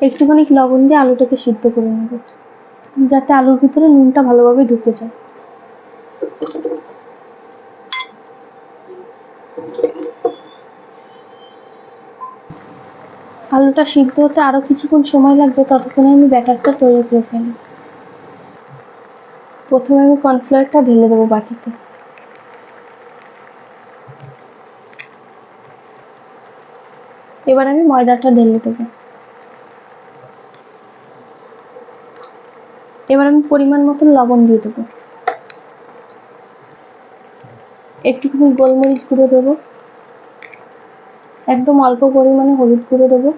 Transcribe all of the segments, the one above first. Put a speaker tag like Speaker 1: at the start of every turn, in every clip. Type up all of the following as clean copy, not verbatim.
Speaker 1: একটুখানি লবণ দিয়ে আলুটাকে সিদ্ধ করে নেব, যাতে আলুর ভিতরে নুনটা ভালোভাবে ঢুকে যায়। আলুটা সিদ্ধ হতে আরো কিছুক্ষণ সময় লাগবে, ততক্ষণে আমি ব্যাটারটা তৈরি করে ফেলি। প্রথমে আমি কর্নফ্লাওয়ারটা ঢেলে দেবো বাটিতে। এবার আমি ময়দাটা ঢেলে দেবো। এবার আমি পরিমাণ মতন লবণ দিয়ে দেবো, একটুখানি গোলমরিচ গুঁড়ো দেবো, একদম অল্প পরিমাণে হলুদ গুঁড়ো দেবো।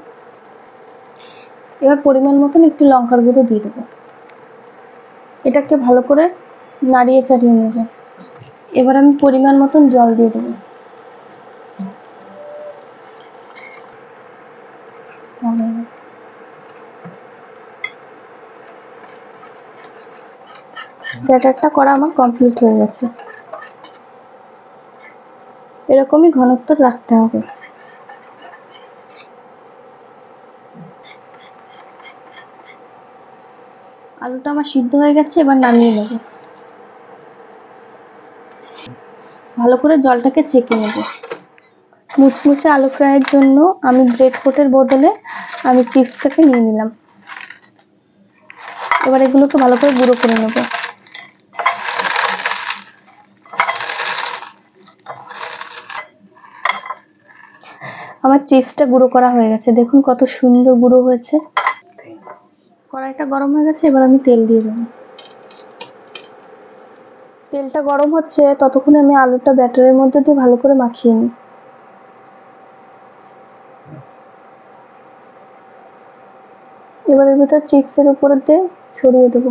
Speaker 1: এবার পরিমাণ মতন একটু লঙ্কার গুঁড়ো দিয়ে দেবো। এটাকে ভালো করে নাড়িয়ে চাড়িয়ে নেব। এবার আমি পরিমাণ মতন জল দিয়ে দেবো। ব্যাটারটা করা আমার কমপ্লিট হয়ে গেছে। এরকমই ঘনত্ব রাখতে হবে। আলুটা আমার সিদ্ধ হয়ে গেছে, এবার নামিয়ে নেব। ভালো করে জলটাকে ছেঁকে নেব। মুচমুচে আলু ফ্রাইয়ের জন্য আমি ব্রেড কোটের বদলে আমি চিপসটাকে নিয়ে নিলাম। এবার এগুলোকে ভালো করে গুঁড়ো করে নেব। আমার চিপসটা গুঁড়ো করা হয়ে গেছে, দেখুন কত সুন্দর গুঁড়ো হয়েছে। কড়াইটা গরম হয়ে গেছে, এবার আমি তেল দিয়ে দেবো। তেলটা গরম হচ্ছে, ততক্ষণে আমি আলুটা ব্যাটারের মধ্যে দিয়ে ভালো করে মাখিয়ে নিই। এবার এর ভিতর চিপসের উপর দিয়ে ছড়িয়ে দেবো।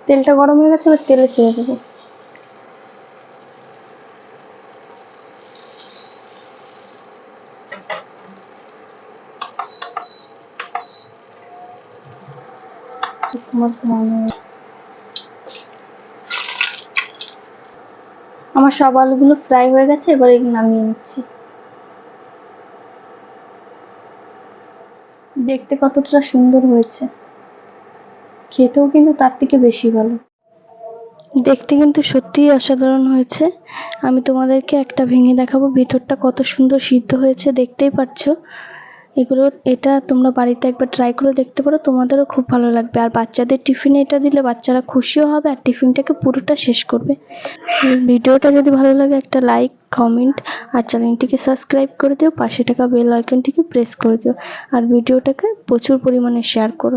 Speaker 1: তেলটা গরম হয়ে গেছে, এবার তেলে ছেড়ে দেবো। আমার সব আলুগুলো ফ্রাই হয়ে গেছে, এবার এগুলো নামিয়ে নিচ্ছি। দেখতে কতটা সুন্দর হয়েছে, খেতেও কিন্তু তার থেকে বেশি ভালো। দেখতে কিন্তু সত্যিই অসাধারণ হয়েছে। আমি তোমাদেরকে একটা ভেঙে দেখাবো, ভিতরটা কত সুন্দর সিদ্ধ হয়েছে, দেখতেই পাচ্ছ। এটা তোমরা বাড়িতে একবার ট্রাই করে দেখতে পারো, তোমাদেরও খুব ভালো লাগবে। আর বাচ্চাদের টিফিনে এটা দিলে বাচ্চারা খুশিও হবে আর টিফিনটাকে পুরোটা শেষ করবে। ভিডিওটা যদি ভালো লাগে একটা লাইক, কমেন্ট আর চ্যানেলটিকে সাবস্ক্রাইব করে দিও। পাশে থাকা বেল আইকনটিকে প্রেস করে দিও আর ভিডিওটাকে প্রচুর পরিমাণে শেয়ার করো।